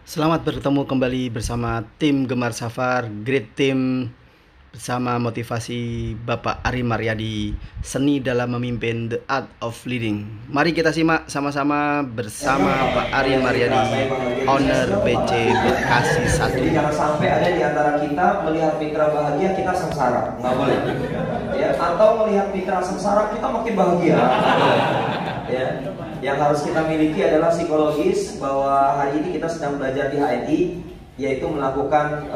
Selamat bertemu kembali bersama tim Gemar Safar, Great Team, bersama motivasi Bapak Ari Maryadi, seni dalam memimpin, The Art of Leading. Mari kita simak sama-sama bersama Pak Ari Maryadi, owner BC Bekasi 1. Jadi jangan sampai ada di antara kita melihat mitra bahagia kita sengsara, nggak boleh. Ya, atau melihat mitra sengsara kita makin bahagia. Ya, yang harus kita miliki adalah psikologis, bahwa hari ini kita sedang belajar di HNI, yaitu melakukan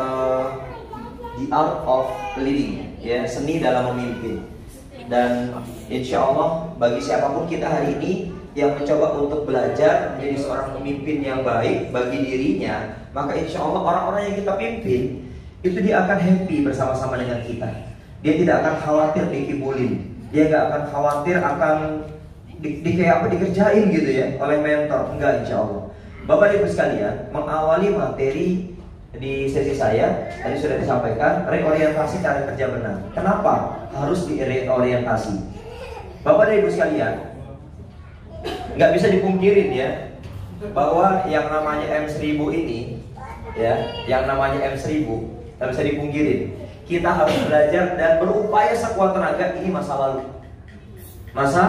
the art of leading, ya, seni dalam memimpin. Dan insya Allah bagi siapapun kita hari ini yang mencoba untuk belajar menjadi seorang pemimpin yang baik bagi dirinya, maka insya Allah orang-orang yang kita pimpin itu dia akan happy bersama-sama dengan kita. Dia tidak akan khawatir dikibulin, dia nggak akan khawatir akan kayak apa dikerjain gitu ya oleh mentor, enggak, insya Allah. Bapak Ibu sekalian, mengawali materi di sesi saya tadi sudah disampaikan, reorientasi cara kerja benar. Kenapa harus direorientasi? Bapak Ibu sekalian, nggak bisa dipungkirin ya bahwa yang namanya M1000 ini, ya, yang namanya M1000 nggak bisa dipungkirin. Kita harus belajar dan berupaya sekuat tenaga, ini masa lalu. Masa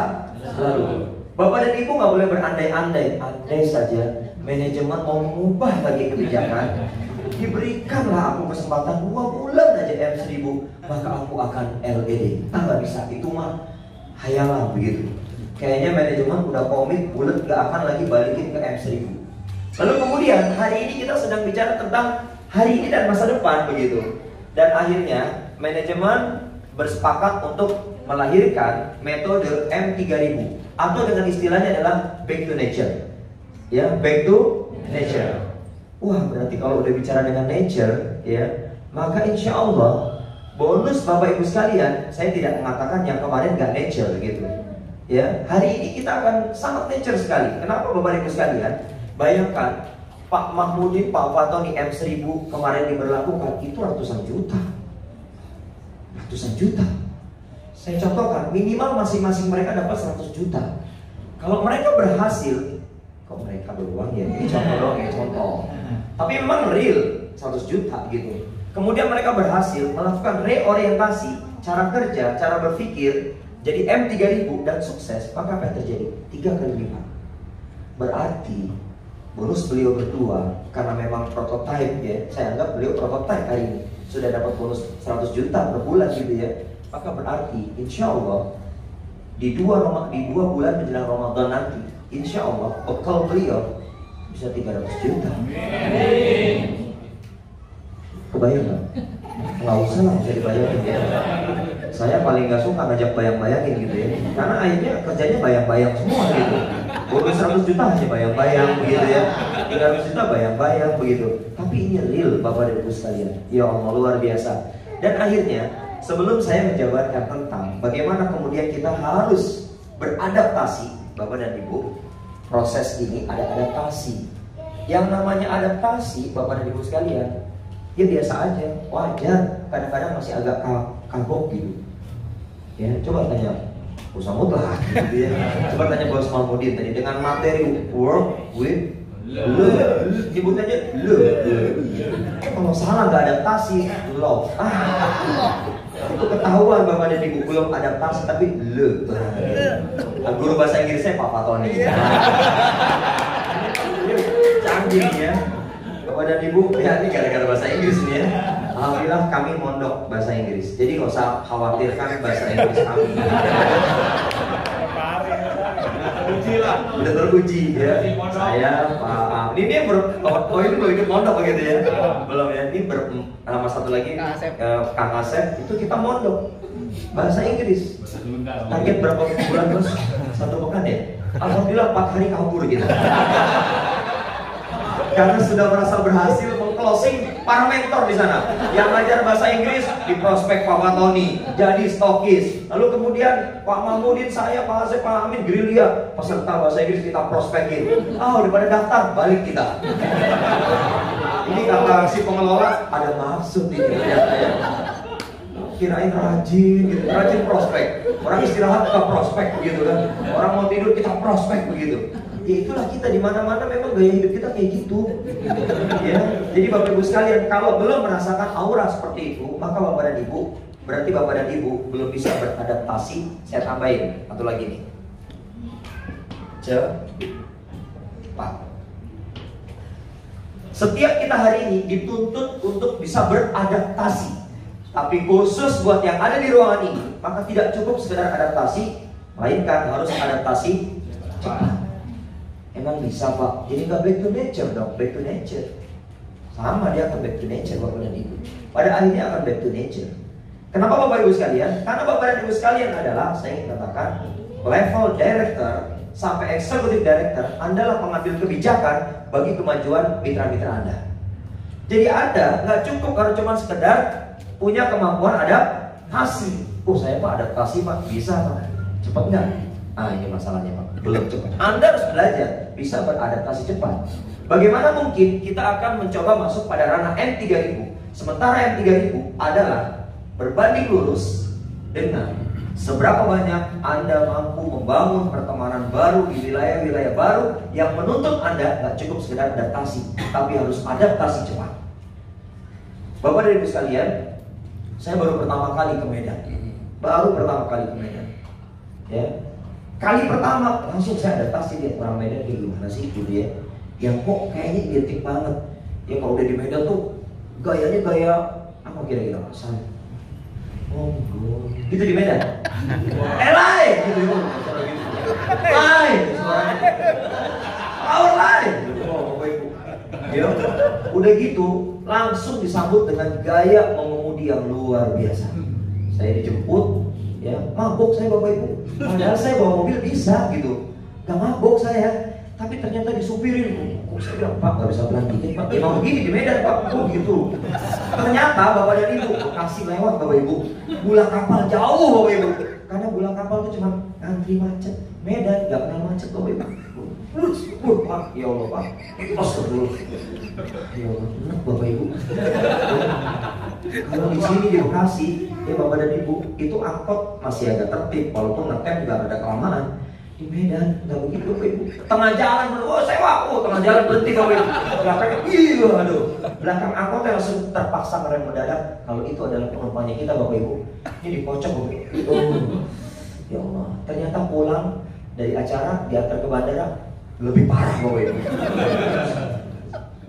lalu. Bapak dan Ibu nggak boleh berandai-andai. Andai saja manajemen mau mengubah lagi kebijakan, diberikanlah aku kesempatan 2 bulan aja M1000, maka aku akan LED. Nggak bisa, itu mah hayalan begitu. Kayaknya manajemen udah komit bulat nggak akan lagi balikin ke M1000. Lalu kemudian hari ini kita sedang bicara tentang hari ini dan masa depan begitu. Dan akhirnya manajemen bersepakat untuk melahirkan metode M3000, atau dengan istilahnya adalah back to nature. Ya, back to nature. Wah, berarti kalau udah bicara dengan nature, ya, maka insya Allah bonus Bapak Ibu sekalian, saya tidak mengatakan yang kemarin gak nature gitu. Ya, hari ini kita akan sangat nature sekali. Kenapa Bapak Ibu sekalian? Bayangkan Pak Mahmudin, Pak Fatoni M1000 kemarin diberlakukan itu ratusan juta. Ratusan juta. Saya contohkan, minimal masing-masing mereka dapat 100 juta. Kalau mereka berhasil, kok mereka beruang ya? Ini contoh doang ya, contoh. Tapi memang real 100 juta gitu. Kemudian mereka berhasil melakukan reorientasi cara kerja, cara berpikir jadi M3000 dan sukses, maka apa yang terjadi? 3 kali lipat. Berarti bonus beliau berdua, karena memang prototype ya, saya anggap beliau prototype hari ini, sudah dapat bonus 100 juta per bulan gitu ya. Maka berarti insya Allah di dua bulan menjelang Ramadan nanti, insya Allah bekal beliau bisa 300 juta. Kebayang nggak? Nggak usah lah, bisa dibayangin ya. Saya paling nggak suka ngajak bayang-bayangin gitu ya, karena akhirnya kerjanya bayang-bayang semua gitu. Bonus 100 juta hanya bayang-bayang begitu ya, 300 juta bayang-bayang begitu. Tapi ini real Bapak dan Ibu sekalian. Ya Allah, luar biasa. Dan akhirnya sebelum saya menjabarkan tentang bagaimana kemudian kita harus beradaptasi, Bapak dan Ibu, proses ini ada adaptasi. Yang namanya adaptasi, Bapak dan Ibu sekalian, ya biasa aja, wajar. Kadang-kadang masih agak kagok gitu. Ya, coba tanya Usamud lah, gitu ya. Coba tanya Bos Mahmudin tadi dengan materi work with love, nyebut aja love. Kalau salah nggak adaptasi, love. Itu ketahuan Bapak dan Ibu belum adaptasi tapi love. Nah, guru bahasa Inggrisnya Pak Fatoni. Canggih ya. Bapak dan Ibu, ya ini gara-gara bahasa Inggris nih ya. Alhamdulillah kami mondok bahasa Inggris. Jadi nggak usah khawatirkan bahasa Inggris kami. Udah teruji ya. Saya Pak, ini dia ini belum ikut mondok begitu ya. Belum ya. Ini nama satu lagi Kang Asep, itu kita mondok bahasa Inggris. Target berapa bulan terus? 1 pekan ya. Alhamdulillah 4 hari kabur gitu. Karena sudah merasa berhasil mengclosing para mentor di sana. Yang ngajar bahasa Inggris di prospek Pak Fatoni, jadi stokis. Lalu kemudian Pak Mahmudin, saya, Pak Asep, Pak Amin, gerilya peserta bahasa Inggris kita prospekin. Daripada daftar, balik kita. Ini kata si pengelola ada maksud ini ternyata ya. Kirain rajin gitu, rajin prospek. Orang istirahat ke prospek begitu kan. Orang mau tidur kita prospek begitu. Ya itulah kita di mana-mana memang gaya hidup kita kayak gitu. Ya. Jadi Bapak Ibu sekalian, kalau belum merasakan aura seperti itu, maka Bapak dan Ibu, berarti Bapak dan Ibu belum bisa beradaptasi. Saya tambahin satu lagi nih. Cepat. Setiap kita hari ini dituntut untuk bisa beradaptasi. Tapi khusus buat yang ada di ruangan ini, maka tidak cukup sekedar adaptasi, melainkan harus adaptasi cepat. Emang bisa Pak? Jadi nggak back to nature dong, back to nature. Sama dia akan back to nature Bapak dan Ibu. Pada akhirnya akan back to nature. Kenapa Bapak Ibu sekalian? Karena Bapak dan Ibu sekalian adalah, saya ingin katakan, level director sampai executive director adalah pengambil kebijakan bagi kemajuan mitra-mitra Anda. Jadi Anda nggak cukup kalau cuma sekedar punya kemampuan adaptasi. Oh saya Pak adaptasi Pak, bisa Pak. Cepat nggak? Ah ini masalahnya Pak, belum cepat. Anda harus belajar bisa beradaptasi cepat. Bagaimana mungkin kita akan mencoba masuk pada ranah M3000, sementara M3000 adalah berbanding lurus dengan seberapa banyak Anda mampu membangun pertemanan baru di wilayah-wilayah baru yang menuntut Anda nggak cukup sekedar adaptasi, tapi harus adaptasi cepat. Bapak dan Ibu sekalian, saya baru pertama kali ke Medan. Ya. Kali pertama langsung saya adaptasi, lihat orang Medan kayak gimana sih gitu ya. Yang kok kayaknya identik banget. Ya kalau udah di Medan tuh gayanya gaya apa kira-kira? Oh, gitu di Medan. Elai gitu. Lai, suaranya. Power lai. Oh, Bapak Ibu. Ya, udah gitu langsung disambut dengan gaya mengemudi yang luar biasa. Saya dijemput, ya mabuk saya Bapak Ibu. Padahal saya bawa mobil bisa gitu, gak mabuk saya. Tapi ternyata disupirin. Saya bilang Pak gak bisa pelan dikit Pak. Emang begini di Medan Pak. Oh gitu. Ternyata Bapak dan Ibu kasih lewat Bapak Ibu. Bulan kapal jauh Bapak Ibu. Karena bulan kapal itu cuma antri macet. Medan gak pernah macet Bapak Ibu. Pak, ya Allah Pak. Astagfirullah. Ya Allah, enak Bapak Ibu. Kalau di sini di Bekasi, ya Bapak dan Ibu, itu angkot masih agak tertib, walaupun ngetem juga ada kelamaan. Di Medan nggak begitu Bapak Ibu. Tengah jalan, oh sewa, tengah jalan berhenti Bapak Ibu. Belakangnya, iya, aduh. Belakang angkotnya langsung terpaksa ngerem mendadak. Kalau itu adalah penumpangnya kita Bapak Ibu. Ini dikocok Bapak Ibu. Ya Allah, ternyata pulang dari acara diantar ke bandara lebih parah Bapak Ibu.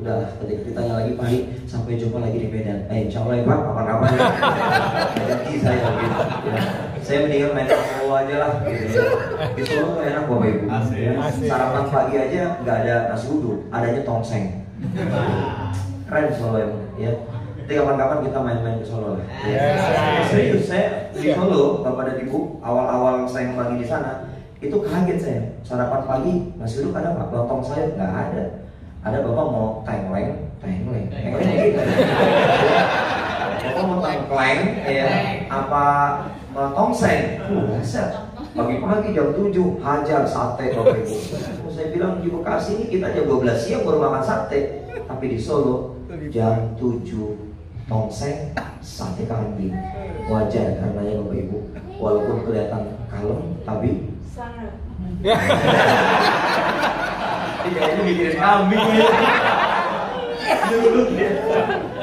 Udah, tadi ditanya lagi Pak, sampai jumpa lagi di Medan. Insya Allah ya Pak, kapan-kapan ya. Janji saya gitu. Ya. Saya mendingan main ke Solo aja lah gitu ya. Di Solo tuh enak Bapak Ibu. Sarapan pagi aja nggak ada nasi uduk, adanya tongseng. Keren Solo ya. Nanti kapan-kapan kita main-main ke Solo lah. Ya. Serius, saya di Solo, Bapak dan Ibu, awal-awal saya membangun di sana, itu kaget saya. Sarapan pagi nasi uduk ada Pak, lontong sayur nggak ada. Ada Bapak mau tengleng gitu. Bapak mau tengleng ya, apa tongseng? Dasar. Pagi-pagi jam 7 hajar sate Bapak Ibu. Saya bilang di Bekasi ini kita jam 12 siang baru makan sate, tapi di Solo jam 7 tongseng sate kambing. Wajar karenanya Bapak Ibu, walaupun kelihatan kalem tapi sangat. Iya, ini mikirin kambing ya.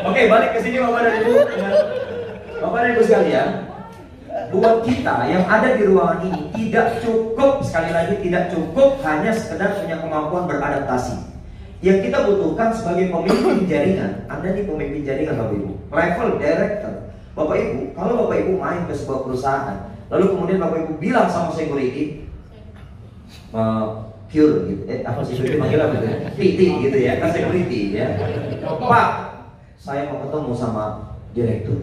Oke, balik ke sini Bapak dan Ibu. Bapak dan Ibu sekalian, buat kita yang ada di ruangan ini tidak cukup, sekali lagi tidak cukup hanya sekedar punya kemampuan beradaptasi. Yang kita butuhkan sebagai pemimpin jaringan, Anda nih pemimpin jaringan Bapak Ibu, level director. Bapak Ibu, kalau Bapak Ibu main ke sebuah perusahaan, lalu kemudian Bapak Ibu bilang sama security, pure gitu, apa sih security manggil apa gitu, PT gitu ya, kan security ya. Pak, saya mau ketemu sama direktur.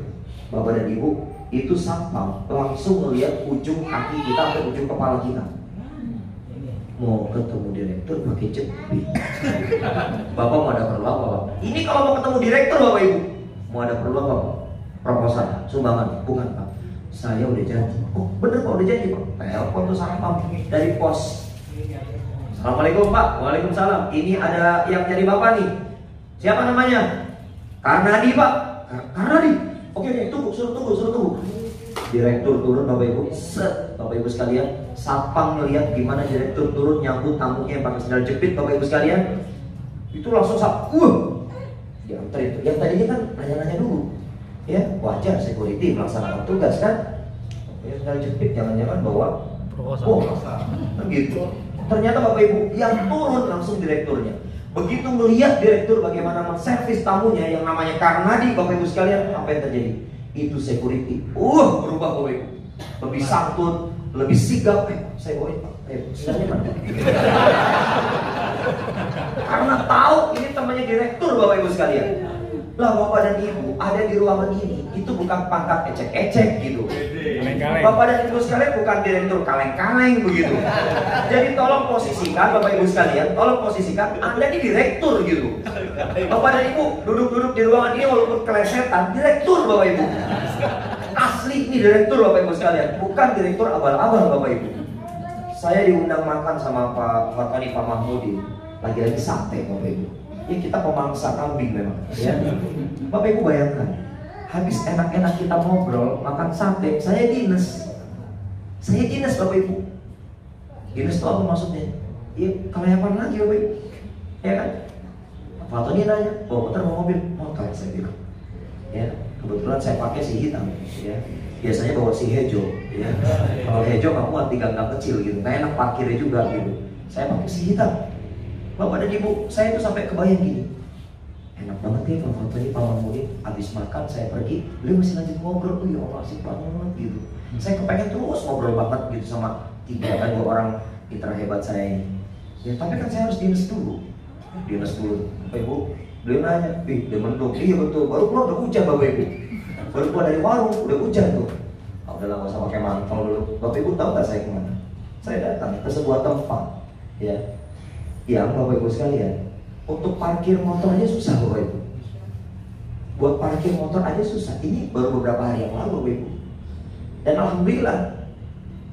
Bapak dan Ibu, itu satpam langsung melihat ujung kaki kita atau ujung kepala kita. Mau ketemu direktur pakai jepit. Bapak mau ada perlu apa Pak? Ini kalau mau ketemu direktur Bapak Ibu, mau ada perlu apa Pak? Proposal, sumbangan, bukan Pak. Saya udah janji. Oh bener Pak, udah janji Pak. Telepon tuh satpam dari pos. Assalamualaikum Pak. Waalaikumsalam. Ini ada yang jadi Bapak nih. Siapa namanya? Karnadi Pak. Karnadi. Oke, tunggu, suruh tunggu. Direktur turun Bapak Ibu, set Bapak Ibu sekalian, satpam ngelihat gimana direktur turun nyambut tamunya yang pakai sandal jepit Bapak Ibu sekalian, itu langsung dianterin. Yang tadinya kan nanya-nanya dulu, ya wajar security melaksanakan tugas kan, ya sandal jepit jangan-jangan bawa begitu. Ternyata Bapak Ibu yang turun langsung direkturnya. Begitu melihat direktur bagaimana menservis tamunya yang namanya Karnadi Bapak Ibu sekalian, apa yang terjadi? Itu security berubah Bapak Ibu, lebih santun, lebih sigap. Saya bawain Pak, sandalnya mana? Karena tahu ini temannya direktur Bapak Ibu sekalian. Lah Bapak dan Ibu ada di ruangan ini, itu bukan pangkat ecek-ecek gitu. Bapak dan Ibu sekalian bukan direktur kaleng-kaleng begitu. Jadi tolong posisikan Bapak Ibu sekalian, tolong posisikan Anda ini direktur gitu. Bapak dan Ibu duduk-duduk di ruangan ini walaupun kelesetan, direktur Bapak Ibu. Asli ini direktur Bapak Ibu sekalian, bukan direktur abal-abal Bapak Ibu. Saya diundang makan sama Pak Fatoni Pak Mahmudin, lagi-lagi sate Bapak Ibu. Ya kita pemangsa kambing memang ya. Bapak Ibu bayangkan, habis enak-enak kita ngobrol, makan sate, saya dinas Bapak Ibu. Dinas itu apa maksudnya? Ya kelayapan lagi Bapak Ibu, ya kan? Pak Tony nanya, bawa motor mau mobil? Motor, saya bilang. Ya, kebetulan saya pakai si hitam, ya. Biasanya bawa si hejo, ya. Kalau hejo kamu muat di gang-gang kecil gitu, nggak enak parkirnya juga gitu. Saya pakai si hitam. Bapak dan Ibu, saya itu sampai kebayang gini. Enak banget ya Pak Tony, Pak Mahmudin. Habis makan saya pergi, beliau masih lanjut ngobrol. Ya Allah, asik banget gitu. Saya kepengen terus ngobrol banget gitu sama 3 orang mitra hebat saya ini. Ya, tapi kan saya harus dinas dulu. Bapak Ibu, beliau nanya, dia mendung. Iya betul, baru keluar udah hujan Bapak Ibu. Baru keluar dari warung udah hujan tuh. Udahlah nggak usah pakai mantel dulu. Bapak Ibu tahu nggak saya kemana? Saya datang ke sebuah tempat, ya, yang Bapak Ibu sekalian, untuk parkir motor aja susah Bapak Ibu. Buat parkir motor aja susah. Ini baru beberapa hari yang lalu Bapak Ibu. Dan alhamdulillah,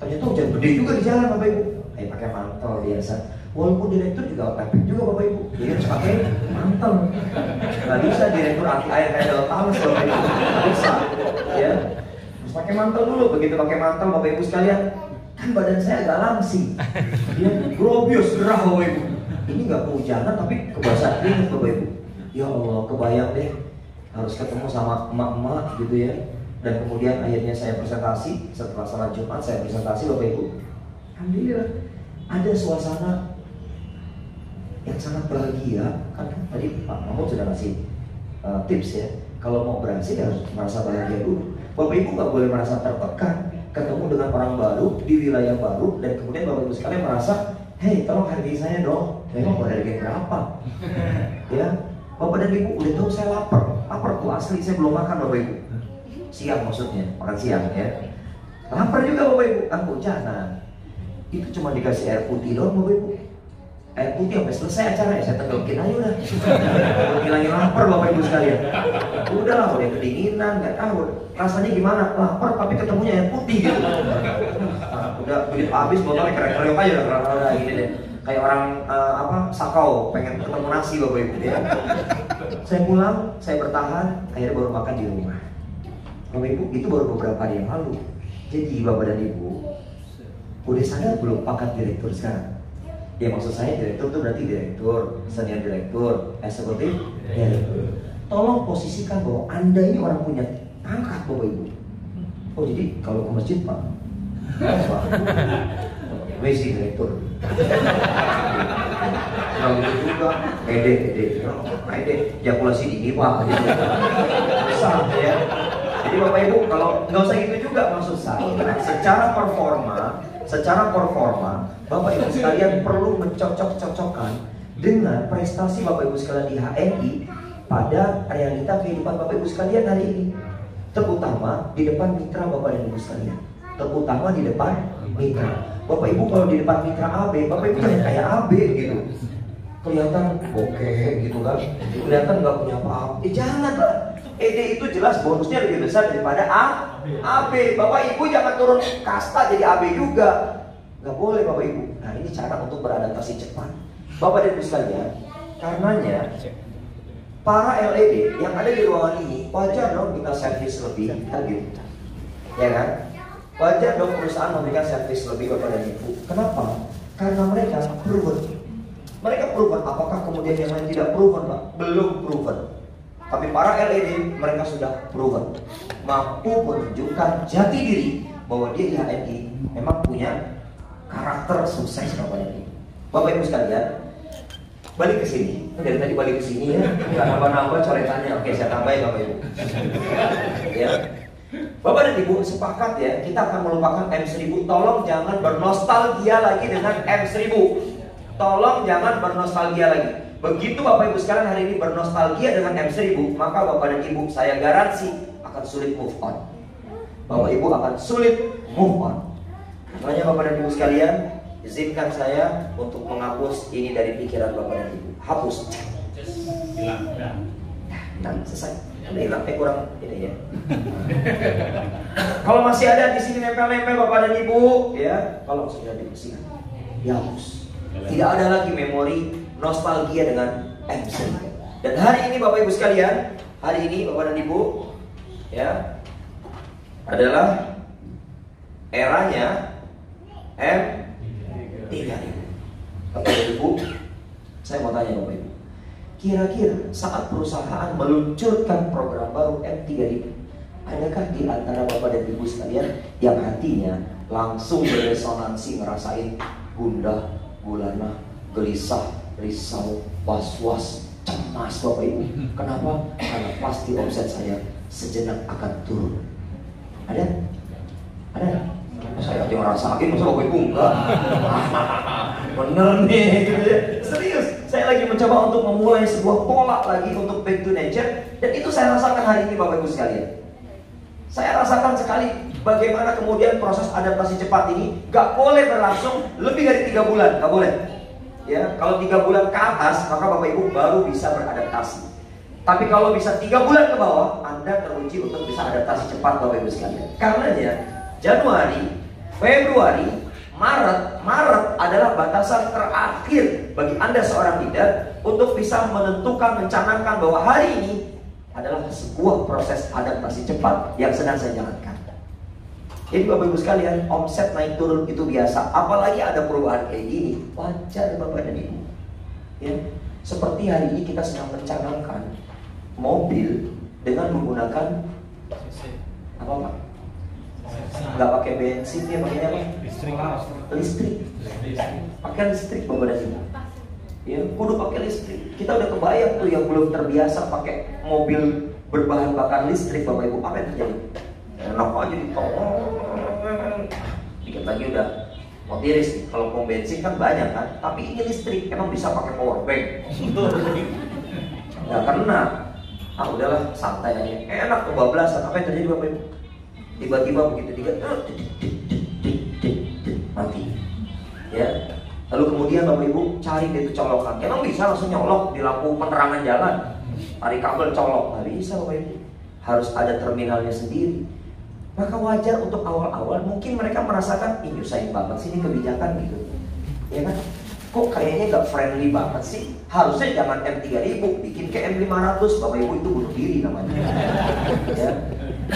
ternyata hujan gede juga di jalan Bapak Ibu. Kayak pakai mantel biasa. Walaupun direktur juga pepek juga Bapak Ibu, jadi harus pakai mantel. Nggak bisa direktur anti air kayak dalam talas Bapak Ibu, nggak bisa. Ya, harus pakai mantel dulu. Begitu pakai mantel Bapak Ibu sekalian, kan badan saya agak langsing, ya, grobius gerah Bapak Ibu. Ini nggak kehujanan tapi kebasahan keringat Bapak Ibu. Ya Allah, kebayang deh harus ketemu sama emak-emak gitu ya. Dan kemudian akhirnya saya presentasi, setelah salat Jumat saya presentasi Bapak Ibu. Alhamdulillah ada suasana yang sangat bahagia. Kan tadi Pak Mahmud sudah ngasih tips ya, kalau mau berhasil harus merasa bahagia dulu. Bapak Ibu nggak boleh merasa tertekan ketemu dengan orang baru di wilayah baru, dan kemudian Bapak Ibu sekalian merasa, hei tolong hargai saya dong, memang mau hargai berapa? Ya, Bapak dan Ibu udah tahu saya lapar tuh asli, saya belum makan Bapak Ibu. Siang maksudnya, makan siang ya. Lapar juga Bapak Ibu, kan hujanan. Itu cuma dikasih air putih doang Bapak Ibu. Air putih sampai selesai acara ya, saya tenggelamkan aja udah. Ngilangin lapar Bapak Ibu sekalian. Udah lah, udah kedinginan, nggak tahu rasanya gimana, lapar tapi ketemunya air putih gitu. Udah begitu habis botolnya kerek-kerek aja udah gini deh. Kayak orang sakau pengen ketemu nasi Bapak Ibu ya. Saya pulang, saya bertahan, akhirnya baru makan di rumah. Bapak Ibu, itu baru beberapa hari yang lalu. Jadi Bapak dan Ibu, udah sadar belum pangkat direktur sekarang? Ya maksud saya direktur itu berarti direktur, senior direktur, eksekutif direktur. Tolong posisikan bahwa Anda ini orang punya pangkat Bapak Ibu. Oh jadi kalau ke masjid Pak, WC direktur. Kalau gitu juga, ede, jakulasi dini Pak. Bisa ya. Jadi Bapak Ibu kalau nggak usah gitu juga, maksud saya secara performa Bapak Ibu sekalian perlu mencocok-cocokkan dengan prestasi Bapak Ibu sekalian di HNI pada realita kehidupan Bapak Ibu sekalian hari ini, terutama di depan mitra Bapak dan Ibu sekalian, terutama di depan mitra. Bapak Ibu kalau di depan mitra AB, Bapak Ibu jangan kayak AB gitu, kelihatan bokeh gitu kan, kelihatan nggak punya apa-apa. Jangan lah. ED itu jelas bonusnya lebih besar daripada AB. Bapak Ibu jangan turun kasta jadi AB juga. Nggak boleh Bapak Ibu. Nah ini cara untuk beradaptasi cepat Bapak dan Ibu sekalian. Karenanya para LED yang ada di ruangan ini wajar dong kita servis lebih gitu. Ya kan? Wajar dong perusahaan memberikan servis lebih kepada ibu. Kenapa? Karena mereka proven. Mereka proven. Apakah kemudian yang lain tidak proven, Pak? Belum proven. Tapi para LED mereka sudah proven, mampu menunjukkan jati diri bahwa dia IHMI memang punya karakter sukses Bapak dan Ibu. Bapak Ibu sekalian, balik ke sini. Dari tadi balik ke sini ya, nggak nambah-nambah coretannya. Oke, saya tambahin Bapak Ibu. Ya. Bapak dan Ibu sepakat ya, kita akan melupakan M1000. Tolong jangan bernostalgia lagi dengan M1000. Tolong jangan bernostalgia lagi. Begitu Bapak Ibu sekalian hari ini bernostalgia dengan M1000, maka Bapak dan Ibu saya garansi akan sulit move on. Bapak Ibu akan sulit move on. Makanya Bapak dan Ibu sekalian, izinkan saya untuk menghapus ini dari pikiran Bapak dan Ibu. Hapus. Hilang. Nah, selesai. Hilang, kurang ini ya. Kalau masih ada di sini nempel-nempel Bapak dan Ibu, ya, kalau sudah dibersihkan, dihapus. Tidak ada lagi memori nostalgia dengan M1000. Dan hari ini Bapak Ibu sekalian, hari ini Bapak dan Ibu, ya, adalah eranya M3000. Bapak dan Ibu, saya mau tanya Bapak Ibu, kira-kira saat perusahaan meluncurkan program baru M3000, adakah di antara Bapak dan Ibu sekalian yang hatinya langsung beresonansi ngerasain gundah, gulana, gelisah, risau, was-was, cemas Bapak Ibu? Kenapa? Karena pasti omset saya sejenak akan turun. Ada? Ada? Saya aja ngerasain, masa Bapak Ibu enggak? Bener nih, gitu ya. Serius, saya lagi mencoba untuk memulai sebuah pola lagi untuk back to nature. Dan itu saya rasakan hari ini Bapak Ibu sekalian. Saya rasakan sekali bagaimana kemudian proses adaptasi cepat ini gak boleh berlangsung lebih dari 3 bulan, gak boleh. Ya, kalau 3 bulan ke atas, maka Bapak Ibu baru bisa beradaptasi. Tapi kalau bisa 3 bulan ke bawah, Anda teruji untuk bisa adaptasi cepat Bapak Ibu sekalian. Karenanya Januari, Februari, Maret adalah batasan terakhir bagi Anda seorang leader untuk bisa menentukan, mencanangkan bahwa hari ini adalah sebuah proses adaptasi cepat yang sedang saya jalankan. Jadi Bapak Ibu sekalian, omset naik turun itu biasa. Apalagi ada perubahan kayak gini, wajar Bapak dan Ibu. Ya, seperti hari ini kita sedang mencanangkan mobil dengan menggunakan apa Pak? Nggak pakai bensin, dia pakainya apa? Listrik. Pakai listrik Bapak dan Ibu. Ya, kudu pakai listrik. Kita udah kebayang tuh yang belum terbiasa pakai mobil berbahan bakar listrik Bapak Ibu, apa yang terjadi? Enak aja ditolong. Dikit lagi udah mau tiris nih. Kalau pom bensin kan banyak kan, tapi ini listrik emang bisa pakai power bank. Nggak kena. Ah udahlah, santai aja. Enak kebablasan. Apa yang terjadi Bapak Ibu? Tiba-tiba begitu mati. Ya. Lalu kemudian Bapak Ibu cari itu colokan. Emang bisa langsung nyolok di lampu penerangan jalan? Tarik kabel colok, nggak bisa Bapak Ibu. Harus ada terminalnya sendiri. Maka wajar untuk awal-awal mungkin mereka merasakan, ih nyusahin banget sih ini kebijakan gitu. Ya kan? Kok kayaknya nggak friendly banget sih? Harusnya jangan M3000, bikin ke M500. Bapak Ibu itu bunuh diri namanya. Ya.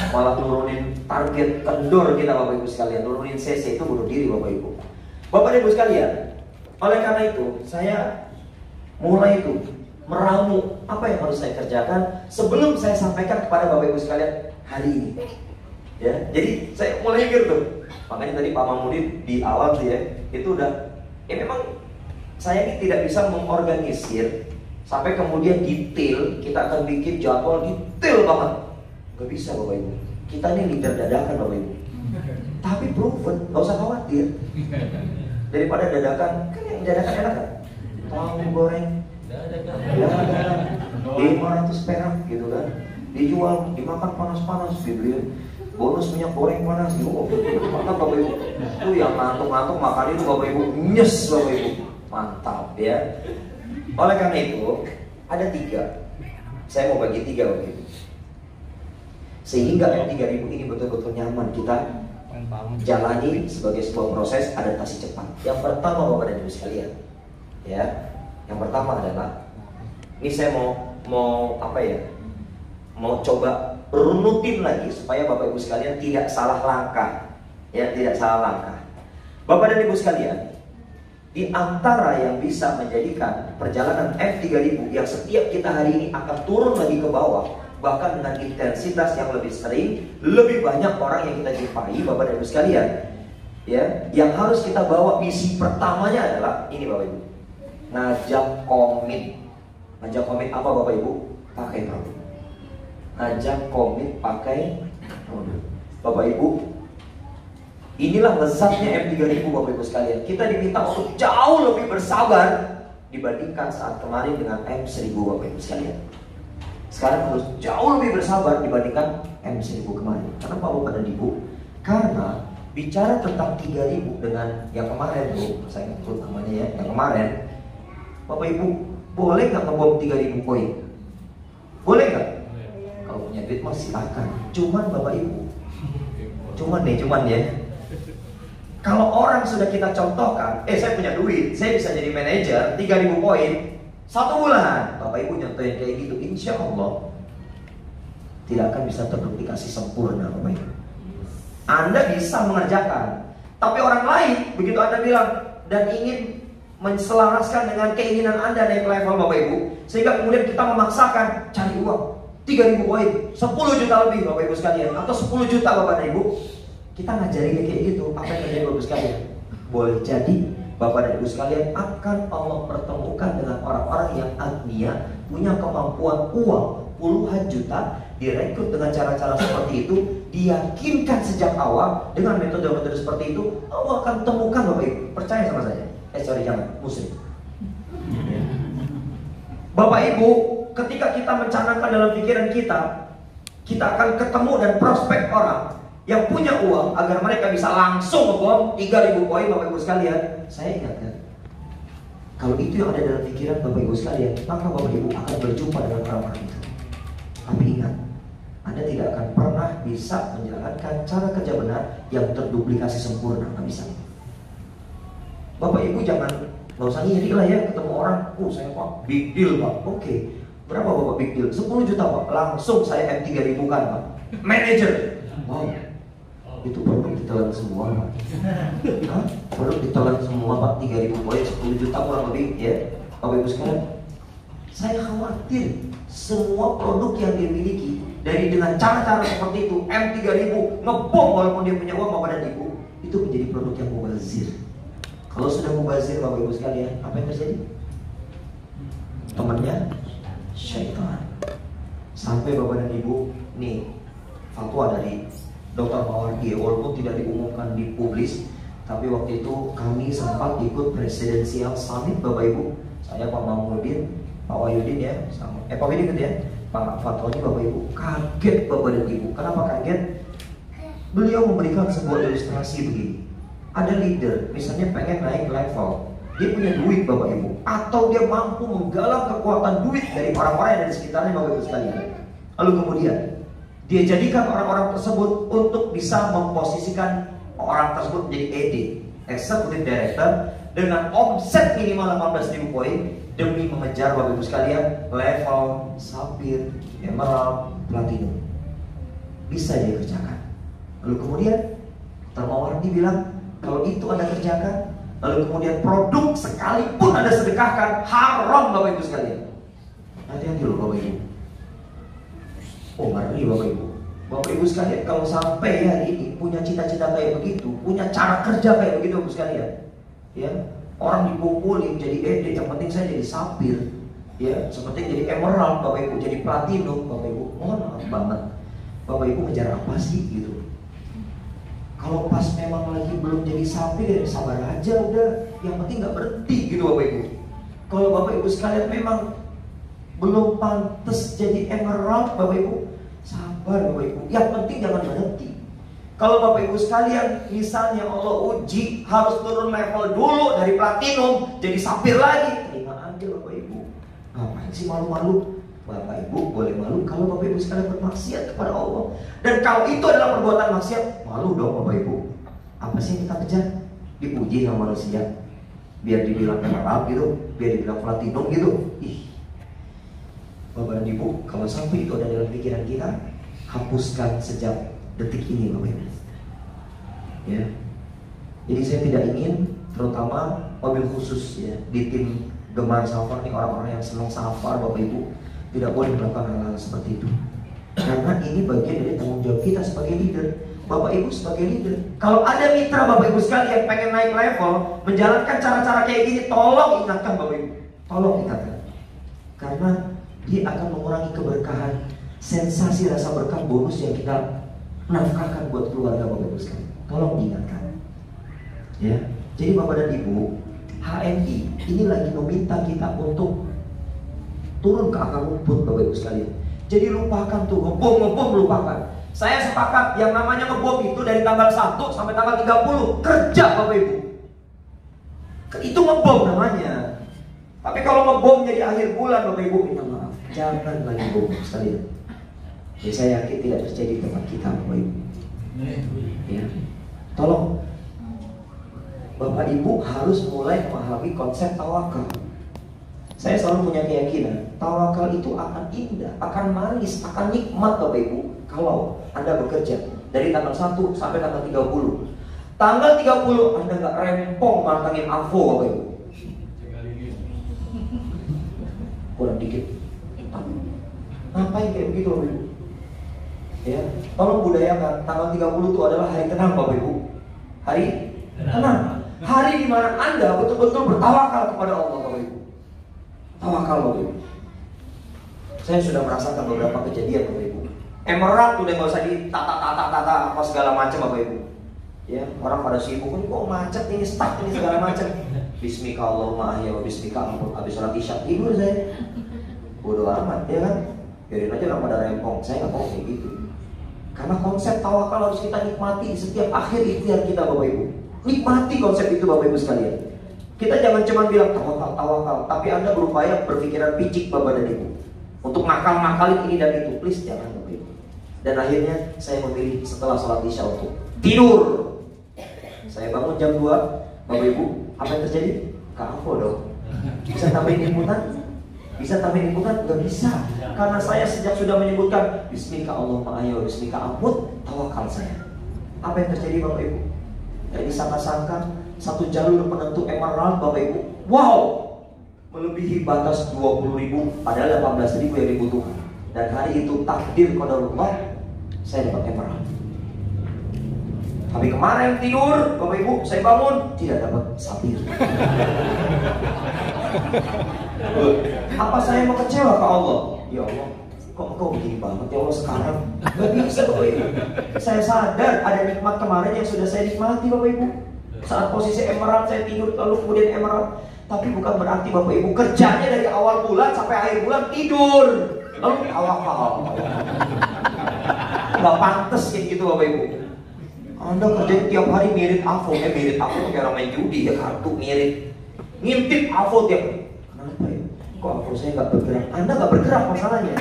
Malah nurunin target kendor kita Bapak Ibu sekalian, nurunin CC itu bunuh diri Bapak Ibu. Bapak Ibu sekalian, oleh karena itu saya mulai itu meramu apa yang harus saya kerjakan sebelum saya sampaikan kepada Bapak Ibu sekalian hari ini. Ya, jadi saya mulai mikir tuh. Makanya tadi Pak Mahmudin di awal sih ya, itu udah memang saya ini tidak bisa mengorganisir sampai kemudian detail. Kita akan bikin jadwal detail banget. Gak bisa Bapak Ibu. Kita ini leader dadakan Bapak Ibu. Tapi proven, gak usah khawatir. Daripada dadakan, kan yang dadakan enak kan? Tahu goreng dadakan 500 perak gitu kan. Dijual, dimakan panas-panas, dibeli bonus minyak goreng panas gitu. Makan Bapak Ibu. Itu yang ngantuk-ngantuk makan itu Bapak Ibu, nyes Bapak Ibu. Mantap ya. Oleh karena itu, ada 3. Saya mau bagi 3 Bapak Ibu. Sehingga M3000 ini betul-betul nyaman kita jalani sebagai sebuah proses adaptasi cepat. Yang pertama Bapak dan Ibu sekalian, ya, yang pertama adalah ini saya mau apa ya? mau coba runutin lagi supaya Bapak Ibu sekalian tidak salah langkah. Ya, tidak salah langkah. Bapak dan Ibu sekalian, di antara yang bisa menjadikan perjalanan F3000 yang setiap kita hari ini akan turun lagi ke bawah, bahkan dengan intensitas yang lebih sering, lebih banyak orang yang kita jumpai, Bapak dan Ibu sekalian. Ya, yang harus kita bawa misi pertamanya adalah ini Bapak Ibu. Ngajak komit. Ngajak komit apa Bapak Ibu? Pakai produk. Ngajak komit pakai produk. Bapak Ibu, inilah lezatnya M3000 Bapak Ibu sekalian. Kita diminta untuk jauh lebih bersabar dibandingkan saat kemarin dengan M1000 Bapak Ibu sekalian. Sekarang harus jauh lebih bersabar dibandingkan M1000 kemarin. Kenapa Bapak dan Ibu? Karena bicara tentang 3000 dengan yang kemarin tuh, saya sebut namanya ya, yang kemarin, Bapak Ibu boleh nggak ngebom 3000 poin? Boleh nggak? Kalau punya duit mah silakan. Cuman Bapak Ibu, cuman ya. Kalau orang sudah kita contohkan, saya punya duit, saya bisa jadi manajer 3000 poin 1 bulan. Bapak Ibu nyontohin kayak gitu, insya Allah tidak akan bisa terduplikasi sempurna Bapak Ibu. Anda bisa mengerjakan, tapi orang lain begitu Anda bilang dan ingin menselaraskan dengan keinginan Anda naik level Bapak Ibu, sehingga kemudian kita memaksakan cari uang 3000 poin, 10 juta lebih Bapak Ibu sekalian, atau 10 juta Bapak dan Ibu. Kita ngajarinnya kayak gitu, apa yang terjadi Bapak Ibu sekalian? Boleh jadi Bapak dan Ibu sekalian akan Allah pertemukan dengan orang-orang yang agnia, punya kemampuan uang puluhan juta, direkrut dengan cara-cara seperti itu, diyakinkan sejak awal dengan metode-metode seperti itu, Allah akan temukan Bapak Ibu. Percaya sama saya. Jangan, musrik. Bapak Ibu, ketika kita mencanangkan dalam pikiran kita akan ketemu dan prospek orang yang punya uang agar mereka bisa langsung ngebom 3000 poin Bapak Ibu sekalian. Saya ingatkan, kalau itu yang ada dalam pikiran Bapak Ibu sekalian, maka Bapak Ibu akan berjumpa dengan orang-orang itu. Tapi ingat, Anda tidak akan pernah bisa menjalankan cara kerja benar yang terduplikasi sempurna. Nggak bisa. Bapak Ibu jangan, nggak usah ngiri lah ya ketemu orang. Saya Pak, big deal Pak. Oke, berapa Bapak big deal? 10 juta Pak. Langsung saya M3000 kan Pak. Manager. Wow, itu produk ditelan semua Pak. Hah? Produk ditelan semua Pak. 3000 poin, 10 juta kurang lebih ya. Bapak Ibu sekalian, saya khawatir semua produk yang dia miliki dari dengan cara-cara seperti itu, M3000 ngebom walaupun dia punya uang Bapak dan Ibu, itu menjadi produk yang mubazir. Kalau sudah mubazir Bapak Ibu sekalian, apa yang terjadi? Temannya syaitan. Sampai Bapak dan Ibu, nih fatwa dari Dr. Mawardi, walaupun tidak diumumkan di publis, tapi waktu itu kami sempat ikut Presidential Summit Bapak Ibu. Saya Pak Mahmudin, Pak Wahyudin ya, sama Pak Wahyudin ya, Pak fatwanya Bapak Ibu. Kaget Bapak dan Ibu. Kenapa kaget? Beliau memberikan sebuah ilustrasi begini. Ada leader, misalnya pengen naik level, dia punya duit Bapak Ibu, atau dia mampu menggalang kekuatan duit dari orang-orang yang ada di sekitarnya Bapak Ibu sekalian. Lalu kemudian dia jadikan orang-orang tersebut untuk bisa memposisikan orang tersebut menjadi ED, Executive Director, dengan omset minimal 18.000 poin demi mengejar Bapak Ibu sekalian level Sapphire, Emerald, Platinum. Bisa dia kerjakan. Lalu kemudian Termawardi bilang, kalau itu Anda kerjakan, lalu kemudian produk sekalipun Anda sedekahkan, haram Bapak Ibu sekalian. Hati-hati loh Bapak Ibu. Oh ngeri Bapak Ibu. Bapak Ibu sekalian, kalau sampai hari ini punya cita-cita kayak begitu, punya cara kerja kayak begitu Bapak sekalian, ya, orang dikumpulin jadi ED, yang penting saya jadi Sapphire, ya, seperti jadi Emerald Bapak Ibu, jadi Platinum Bapak Ibu. Mohon maaf banget, Bapak Ibu ngejar apa sih gitu? Kalau pas memang lagi belum jadi Sapphire, ya sabar aja udah, yang penting nggak berhenti gitu Bapak Ibu. Kalau Bapak Ibu sekalian memang belum pantas jadi Emerald Bapak Ibu, sabar Bapak Ibu, yang penting jangan berhenti. Kalau Bapak Ibu sekalian misalnya Allah uji harus turun level dulu dari Platinum jadi Sapphire lagi, terima aja Bapak Ibu. Ngapain sih malu-malu? Bapak Ibu boleh malu kalau Bapak Ibu sekalian bermaksiat kepada Allah. Dan kalau itu adalah perbuatan maksiat, malu dong Bapak Ibu. Apa sih yang kita kejar? Dipuji sama manusia, biar dibilang Emerald gitu, biar dibilang Platinum gitu. Ih, Bapak dan Ibu, kalau sampai itu ada dalam pikiran kita, hapuskan sejak detik ini Bapak Ibu. Ya. Jadi saya tidak ingin, terutama mobil khusus ya, di tim gemar safar nih, orang-orang yang senang safar Bapak Ibu, tidak boleh melakukan hal-hal seperti itu. Karena ini bagian dari tanggung jawab kita sebagai leader. Bapak Ibu sebagai leader, kalau ada mitra Bapak Ibu sekalian yang pengen naik level, menjalankan cara-cara kayak gini, tolong ingatkan Bapak Ibu. Tolong ingatkan. Karena dia akan mengurangi keberkahan, sensasi rasa berkah bonus yang kita nafkahkan buat keluarga Bapak Ibu sekalian. Tolong diingatkan. Ya, jadi Bapak dan Ibu, HMI ini lagi meminta kita untuk turun ke akar rumput Bapak Ibu sekalian. Jadi lupakan tuh ngebom lupakan. Saya sepakat yang namanya ngebom itu dari tanggal 1 sampai tanggal 30 kerja Bapak Ibu. Itu ngebom namanya. Tapi kalau ngebom jadi akhir bulan Bapak Ibu, minta maaf, jangan lagi bom sekalian. Ya, saya yakin tidak terjadi di tempat kita Bapak Ibu. Ya, tolong Bapak Ibu harus mulai memahami konsep tawakal. Saya selalu punya keyakinan tawakal itu akan indah, akan manis, akan nikmat Bapak Ibu kalau Anda bekerja dari tanggal 1 sampai tanggal 30. Tanggal 30 Anda nggak rempong mantangin AVO Bapak Ibu. Kurang dikit. Ngapain kayak begitu Bapak Ibu? Ya, tolong budayakan tanggal 30 itu adalah hari tenang Bapak Ibu. Hari tenang. Hari di mana Anda betul-betul bertawakal kepada Allah Bapak Ibu. Tawakal Bapak Ibu. Saya sudah merasakan beberapa kejadian Bapak Ibu. Emerald udah nggak usah ditata apa segala macam Bapak Ibu. Ya, orang pada sibuk, ini kok macet ini, stuck ini segala macam. Bismika Allahumma ahya wa bismika ampun. Habis sholat isya tidur saya. Bodoh amat, ya kan? Biarin aja orang pada rempong. Saya nggak mau kayak gitu. Karena konsep tawakal harus kita nikmati di setiap akhir ikhtiar kita Bapak Ibu. Nikmati konsep itu Bapak Ibu sekalian. Kita jangan cuma bilang tawakal, tapi Anda berupaya berpikiran picik Bapak dan Ibu untuk ngakal-ngakalin ini dan itu. Please jangan Bapak Ibu. Dan akhirnya saya memilih setelah sholat isya untuk tidur. Saya bangun jam 2, Bapak Ibu, apa yang terjadi? Kafo dong. Bisa tambahin inputan? Bisa tambahin inputan? Gak bisa. Karena saya sejak sudah menyebutkan Bismika Allahumma ahya wa bismika ampun, tawakal saya. Apa yang terjadi Bapak Ibu? Jadi sangka-sangka satu jalur penentu emerald Bapak Ibu, wow, melebihi batas 20.000, padahal 18.000 yang dibutuhkan. Dan hari itu takdir qadarullah, saya dapat emerald. Tapi kemarin tidur Bapak Ibu, saya bangun tidak dapat sapir. Apa saya mau kecewa ke Allah? Ya Allah, kok engkau begini banget ya Allah sekarang? Gak bisa Bapak Ibu. Saya sadar ada nikmat kemarin yang sudah saya nikmati Bapak Ibu. Saat posisi emerald saya tidur, lalu kemudian emerald. Tapi bukan berarti Bapak Ibu kerjanya dari awal bulan sampai akhir bulan tidur, lalu tawakal. Gak pantas kayak gitu Bapak Ibu. Anda kerja tiap hari mirip AVO, mirip AVO kayak orang main judi ya, kartu mirip. Ngintip AVO tiap hari. Kenapa ya? Kok AVO saya gak bergerak? Anda gak bergerak masalahnya.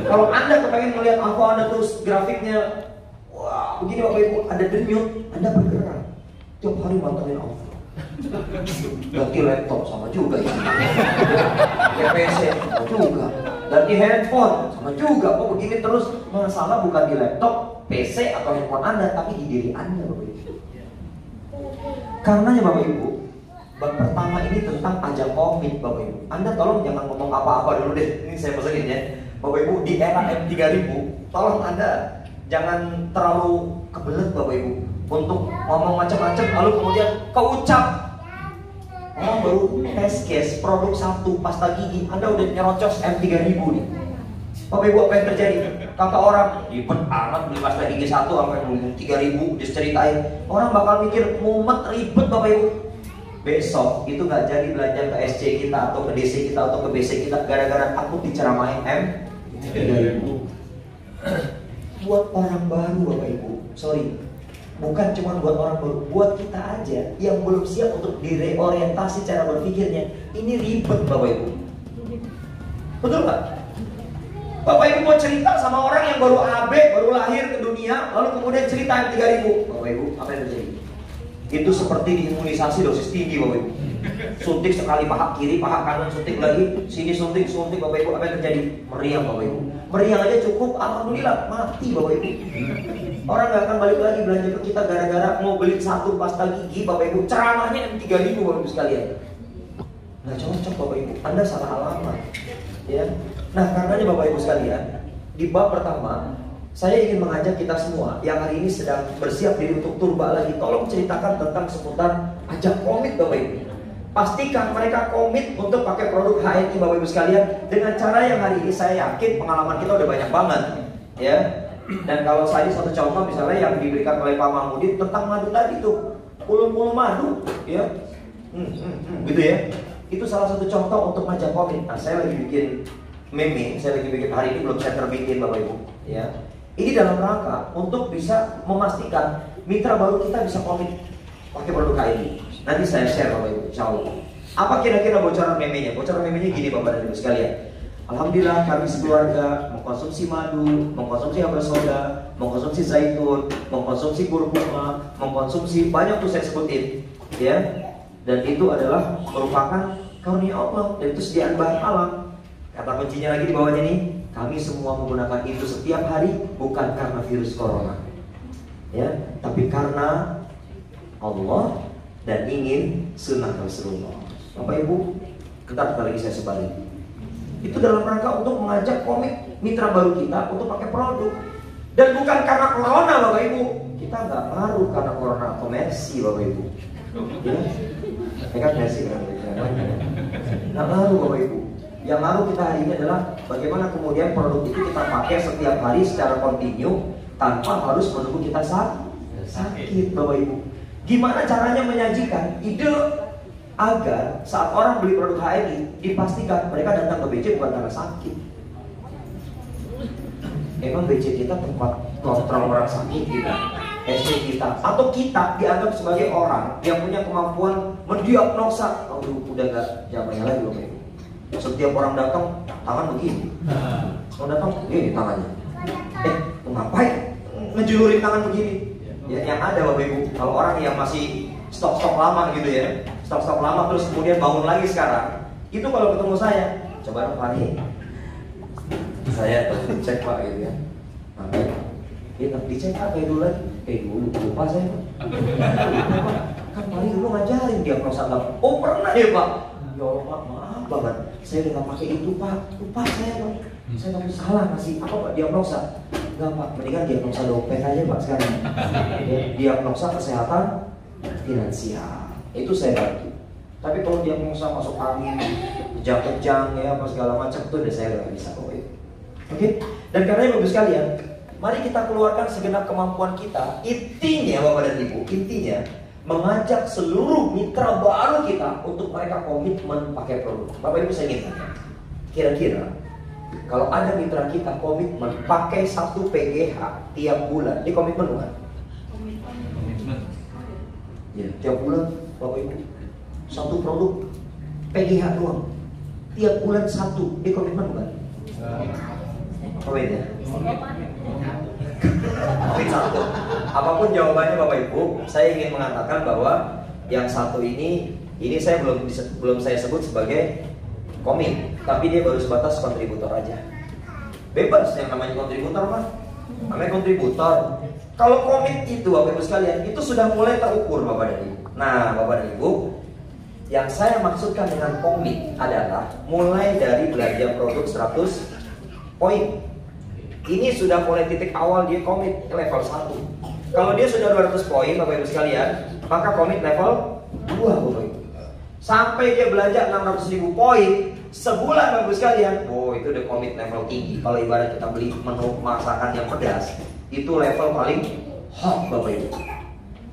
Kalau Anda kepengen melihat AVO Anda terus grafiknya, wah begini Bapak Ibu, ada denyut, Anda bergerak. Tiap hari mantengin AVO. Ganti laptop sama juga ya. PC sama juga. Ganti handphone sama juga. Kok begini terus? Masalah bukan di laptop, PC atau handphone Anda, tapi di diri Anda Bapak Ibu. Karenanya Bapak Ibu, bab pertama ini tentang ajang komit Bapak Ibu. Anda tolong jangan ngomong apa-apa dulu deh. Ini saya pesenin ya Bapak Ibu, di era M3000, tolong Anda jangan terlalu kebelet Bapak Ibu untuk ngomong macam-macam lalu kemudian keucap. Orang baru test case produk 1 pasta gigi, Anda udah nyerocos M3000 nih. Bapak Ibu, apa yang terjadi? Kata orang, ribet amat beli pasta gigi 1 sampai 3.000 diceritain. Orang bakal mikir mumet ribet Bapak Ibu. Besok itu nggak jadi belanja ke SC kita atau ke DC kita atau ke BC kita gara-gara takut diceramain M3000. Buat orang baru Bapak Ibu, sorry, bukan cuma buat orang baru, buat kita aja yang belum siap untuk direorientasi cara berpikirnya. Ini ribet Bapak Ibu. Betul nggak? Bapak Ibu mau cerita sama orang yang baru AB, baru lahir ke dunia, lalu kemudian cerita M3000. Bapak Ibu, apa yang terjadi? Itu seperti diimunisasi dosis tinggi Bapak Ibu. Suntik sekali paha kiri, paha kanan, suntik lagi, sini suntik, Bapak Ibu, apa yang terjadi? Meriang Bapak Ibu. Meriang aja cukup, alhamdulillah, mati Bapak Ibu. Orang nggak akan balik lagi belanja ke kita gara-gara mau beli satu pasta gigi Bapak Ibu. Ceramahnya 3.000 Bapak Ibu sekalian. Nggak cocok Bapak Ibu, Anda salah alamat. Ya. Nah karenanya Bapak Ibu sekalian, di bab pertama saya ingin mengajak kita semua yang hari ini sedang bersiap diri untuk turba lagi, tolong ceritakan tentang seputar ajak komit Bapak Ibu. Pastikan mereka komit untuk pakai produk HNI Bapak Ibu sekalian dengan cara yang hari ini saya yakin pengalaman kita udah banyak banget, ya. Dan kalau saya satu contoh misalnya yang diberikan oleh Pak Mahmudin tentang madu tadi tuh, puluh madu, ya, gitu ya. Itu salah satu contoh untuk ngajak komit. Nah saya lagi bikin meme, saya lagi bikin hari ini belum saya terbitin Bapak Ibu, ya. Ini dalam rangka untuk bisa memastikan mitra baru kita bisa komit pakai produk HNI. Nanti saya share Bapak Ibu, insya Allah. Apa kira-kira bocoran meme-nya? Bocoran meme-nya gini Bapak dan Ibu sekalian. Alhamdulillah kami sekeluarga mengkonsumsi madu, mengkonsumsi apel soda, mengkonsumsi zaitun, mengkonsumsi kurkuma, mengkonsumsi banyak tuh saya sebutin, ya. Dan itu adalah merupakan karunia Allah dan itu sediaan bahan alam. Kata kuncinya lagi di bawahnya nih, kami semua menggunakan itu setiap hari bukan karena virus corona, ya, tapi karena Allah dan ingin sunnah Rasulullah. Bapak Ibu, ketat lagi saya sebalik. Itu dalam rangka untuk mengajak komit mitra baru kita untuk pakai produk. Dan bukan karena corona Bapak Ibu. Kita nggak ngaruh karena corona komersi Bapak Ibu, ya, mereka komersi kan? Nggak ngaruh Bapak Ibu. Yang ngaruh kita hari ini adalah bagaimana kemudian produk itu kita pakai setiap hari secara kontinu tanpa harus menunggu kita sakit Bapak Ibu. Gimana caranya menyajikan ide agar saat orang beli produk HNI dipastikan mereka datang ke BC bukan karena sakit. Emang BC kita tempat kontrol orang sakit kita, SD kita, atau kita dianggap sebagai orang yang punya kemampuan mendiagnosa. Aduh, udah gak zamannya lagi Bapak Ibu. Setiap orang datang tangan begini, kalau datang ini tangannya, ngapain ngejulurin tangan begini? Ya, yang ada Bapak Ibu, kalau orang yang masih stok lama gitu ya, stok lama terus kemudian bangun lagi sekarang, itu kalau ketemu saya, coba Pak nih, saya cek Pak gitu ya, ngapain? Ya dicek Pak kayak dulu lagi, dulu lupa saya Pak, kan paling dulu ngajarin diagnosa Pak. Oh pernah ya Pak? Ya Allah Pak, maaf banget, saya udah nggak pakai itu Pak, lupa saya Pak, saya nggak salah ngasih apa Pak diagnosa. Enggak Pak, mendingan diagnosa dompet aja Pak sekarang, ya, diagnosa kesehatan finansial, itu saya bantu. Tapi kalau diagnosa masuk angin, kejang-kejang ya, apa segala macam itu udah saya nggak bisa Bapak Ibu. Oke? Dan karena Bapak sekalian, mari kita keluarkan segenap kemampuan kita. Intinya Bapak dan Ibu, intinya mengajak seluruh mitra baru kita untuk mereka komitmen pakai produk. Bapak Ibu saya ingin tanya, kira-kira kalau ada mitra kita komitmen pakai 1 PGH tiap bulan, ini komitmen bukan? Komitmen. Ya, tiap bulan Bapak Ibu 1 produk PGH doang, tiap bulan 1, ini komitmen bukan? Apa ini? Komitmen 1. Apapun jawabannya Bapak Ibu, saya ingin mengatakan bahwa yang satu ini saya belum saya sebut sebagai komit, tapi dia baru sebatas kontributor aja. Bebas yang namanya kontributor Pak, namanya kontributor. Kalau komit itu Bapak Ibu sekalian, itu sudah mulai terukur Bapak dan Ibu. Nah Bapak dan Ibu, yang saya maksudkan dengan komit adalah mulai dari belanja produk 100 poin. Ini sudah mulai titik awal dia komit level 1. Kalau dia sudah 200 poin Bapak Ibu sekalian, maka komit level 2 Bapak Ibu. Sampai dia belanja 600.000 poin sebulan Bapak Ibu sekalian, itu udah komit level tinggi. Kalau ibarat kita beli menu masakan yang pedas, itu level paling hot Bapak Ibu.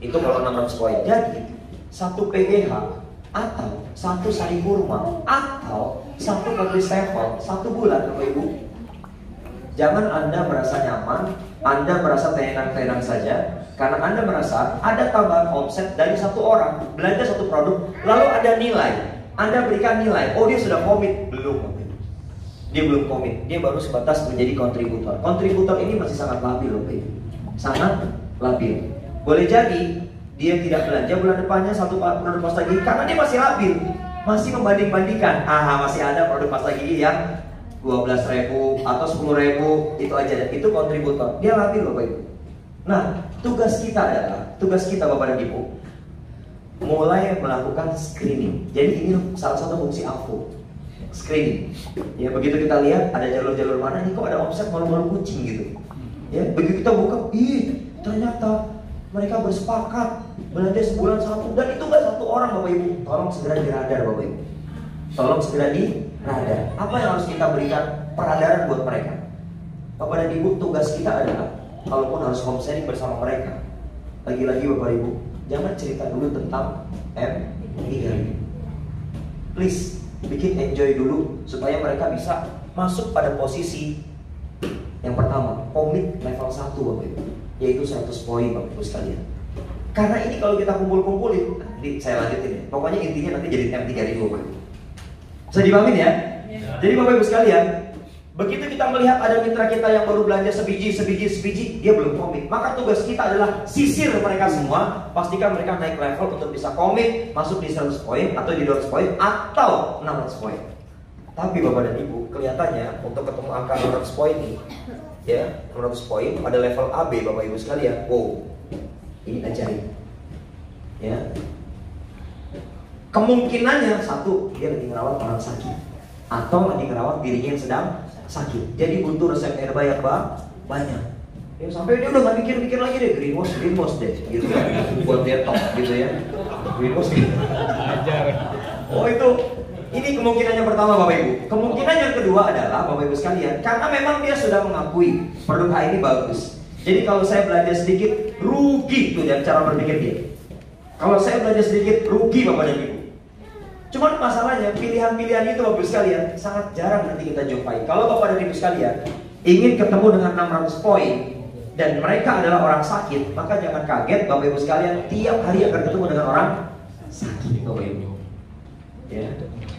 Itu kalau 600 poin. Jadi 1 PGH atau 1 sari kurma atau 1 kopi level 1 bulan Bapak Ibu. Jangan Anda merasa nyaman, Anda merasa tenang-tenang saja, karena Anda merasa ada tambahan omset dari 1 orang belanja 1 produk, lalu ada nilai. Anda berikan nilai, dia sudah komit. Belum. Dia belum komit, dia baru sebatas menjadi kontributor. Kontributor ini masih sangat labil loh, sangat labil. Boleh jadi dia tidak belanja bulan depannya 1 produk pasta gigi karena dia masih labil. masih membanding-bandingkan. Masih ada produk pasta gigi yang 12.000 atau 10.000, itu aja, dan itu kontributor. Dia labil Bapak Ibu. Nah, tugas kita Bapak dan Ibu, mulai melakukan screening. Jadi ini salah satu fungsi AVO, screening. Ya, begitu kita lihat ada jalur-jalur mana nih, kok ada omset malu-malu kucing gitu. Ya, begitu kita buka, ternyata mereka bersepakat belanja sebulan satu, dan itu nggak satu orang Bapak Ibu. Tolong segera diradar Bapak Ibu. Tolong segera diradar. Apa yang harus kita berikan peradaran buat mereka? Bapak dan Ibu, tugas kita adalah, kalaupun harus home sharing bersama mereka, lagi-lagi Bapak Ibu, jangan cerita dulu tentang M3000. Please, bikin enjoy dulu supaya mereka bisa masuk pada posisi yang pertama, komit level 1 Bapak Ibu, yaitu 100 poin Bapak Ibu sekalian. Karena ini kalau kita kumpul-kumpulin, nanti saya lanjutin ya. Pokoknya intinya nanti jadi M3000 Bapak Ibu. Bisa dipahamin ya? Jadi Bapak Ibu sekalian, begitu kita melihat ada mitra kita yang baru belanja sebiji, dia belum komit. Maka tugas kita adalah sisir mereka semua, pastikan mereka naik level untuk bisa komit, masuk di 100 poin, atau di 200 poin, atau 600 poin. Tapi Bapak dan Ibu, kelihatannya untuk ketemu angka 600 poin nih, ya, 600 poin pada level AB Bapak Ibu sekalian, wow, ini ajaib. Ya. Kemungkinannya satu, dia lagi ngerawat orang sakit, atau lagi ngerawat dirinya yang sedang sakit. Jadi butuh resep herba yang banyak. Ya, sampai dia udah nggak mikir-mikir lagi deh, greenwash deh, gitu kan, buat detox gitu ya. Greenwash gitu. Oh itu, ini kemungkinan yang pertama Bapak Ibu. Kemungkinan yang kedua adalah Bapak Ibu sekalian, karena memang dia sudah mengakui produk ini bagus. Jadi kalau saya belanja sedikit, rugi tuh dan cara berpikir dia. Kalau saya belanja sedikit, rugi Bapak dan Ibu. Cuman masalahnya pilihan-pilihan itu Bapak Ibu sekalian sangat jarang nanti kita jumpai. Kalau Bapak dan Ibu sekalian ingin ketemu dengan 600 poin dan mereka adalah orang sakit, maka jangan kaget Bapak Ibu sekalian, tiap hari akan ketemu dengan orang sakit Bapak Ibu. Ya.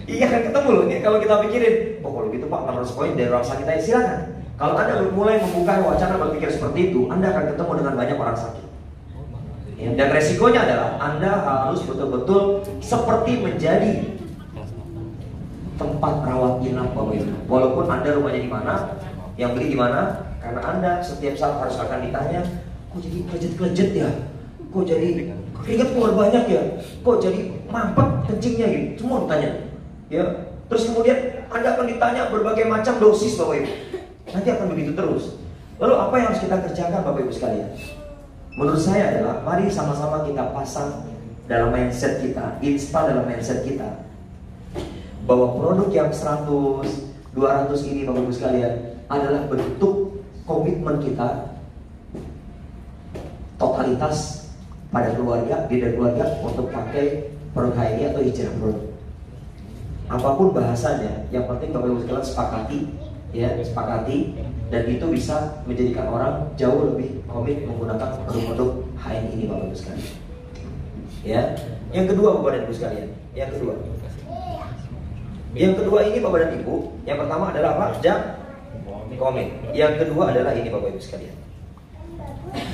Iya kan ketemu loh. Ya, kalau kita pikirin, kalau gitu Pak 600 poin dari orang sakit aja, silakan. Kalau Anda mulai membuka wacana berpikir seperti itu, Anda akan ketemu dengan banyak orang sakit. Ya, dan resikonya adalah Anda harus betul-betul seperti menjadi tempat rawat inap Bapak Ibu. Walaupun Anda rumahnya di mana, yang beli di mana, karena Anda setiap saat harus akan ditanya, kok jadi kelejet-kelejet ya? Kok jadi keringat keluar banyak ya? Kok jadi mampet kencingnya gitu? Semua ditanya. Ya. Terus kemudian Anda akan ditanya berbagai macam dosis Bapak Ibu. Nanti akan begitu terus. Lalu apa yang harus kita kerjakan Bapak Ibu sekalian? Menurut saya adalah mari sama-sama kita pasang dalam mindset kita, install dalam mindset kita, bahwa produk yang 100, 200 ini Bapak Ibu sekalian adalah bentuk komitmen kita totalitas pada keluarga, di keluarga untuk pakai produk HNI atau hijrah produk. Apapun bahasanya, yang penting Bapak Ibu sekalian sepakati, ya, sepakati, dan itu bisa menjadikan orang jauh lebih komit menggunakan produk-produk HNI ini Bapak Ibu sekalian. Ya, yang kedua Bapak dan Ibu sekalian, yang kedua ini Bapak dan Ibu, yang pertama adalah apa? Komit. Yang kedua adalah ini Bapak Ibu sekalian,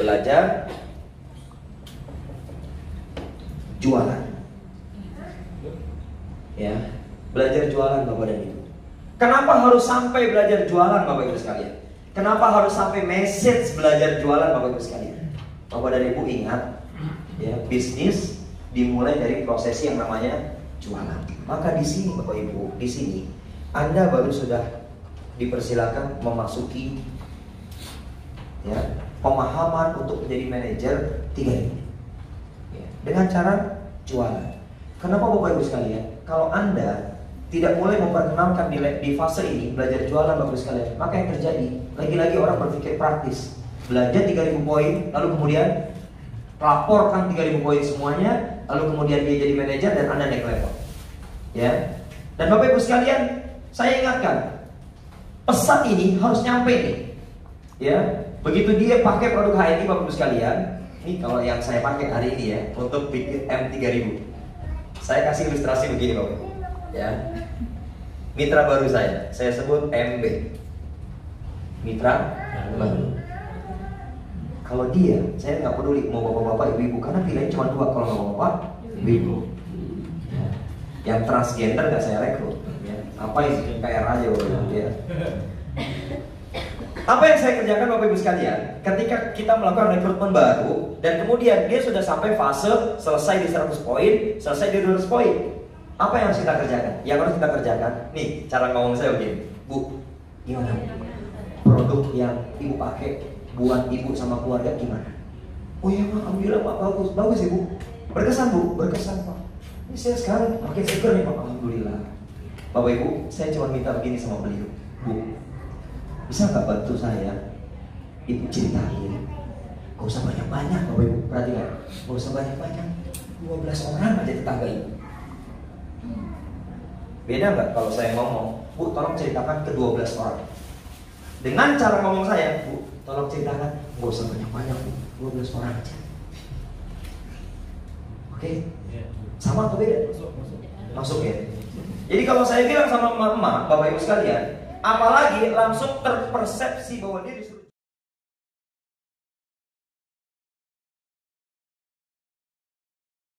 belajar jualan. Ya, belajar jualan Bapak dan Ibu. Kenapa harus sampai belajar jualan Bapak Ibu sekalian? Kenapa harus sampai message belajar jualan Bapak Ibu sekalian? Bapak dan Ibu ingat, ya, bisnis dimulai dari prosesi yang namanya jualan. Maka di sini Bapak Ibu, di sini Anda baru sudah dipersilakan memasuki, ya, pemahaman untuk menjadi manajer 3 ini, ya, dengan cara jualan. Kenapa Bapak Ibu sekalian? Kalau Anda tidak mulai memperkenalkan di fase ini belajar jualan Bapak Ibu sekalian, maka yang terjadi lagi-lagi orang berpikir praktis, belanja 3.000 poin, lalu kemudian laporkan 3.000 poin semuanya, lalu kemudian dia jadi manajer dan Anda naik level. Ya. Dan Bapak Ibu sekalian, saya ingatkan, pesan ini harus nyampe nih. Ya, begitu dia pakai produk HNI Bapak Ibu sekalian, ini kalau yang saya pakai hari ini ya, untuk bikin M3000. Saya kasih ilustrasi begini Bapak Ibu. Ya, mitra baru saya sebut MB, mitra baru. Kalau dia, saya nggak peduli mau bapak-bapak, ibu-ibu, karena pilihan cuma 2 kalau nggak bapak, ibu-ibu. Yang transgender nggak saya rekrut. Ya. Apa ini? PR aja ya. Apa yang saya kerjakan Bapak Ibu sekalian, ketika kita melakukan rekrutmen baru dan kemudian dia sudah sampai fase selesai di 100 poin, selesai di 200 poin. Apa yang harus kita kerjakan? Yang harus kita kerjakan, nih cara ngomong saya begini, Bu, gimana? Produk yang Ibu pakai buat Ibu sama keluarga gimana? Oh iya Pak, alhamdulillah Pak, bagus ya Bu. Berkesan Bu, berkesan Pak. Ini saya sekarang pakai stiker nih Pak, alhamdulillah. Bapak Ibu, saya cuma minta begini sama beliau, Bu, bisa nggak bantu saya? Ibu ceritain, gak usah banyak-banyak Bapak Ibu, perhatikan, gak usah banyak-banyak, 12 orang aja tetangga Ibu. Beda nggak kalau saya ngomong, Bu tolong ceritakan ke 12 orang. Dengan cara ngomong saya, Bu tolong ceritakan, gak usah banyak-banyak Bu, 12 orang aja. Oke? Sama atau beda? Masuk ya? Jadi kalau saya bilang sama emak-emak, Bapak Ibu sekalian, apalagi langsung terpersepsi bahwa dia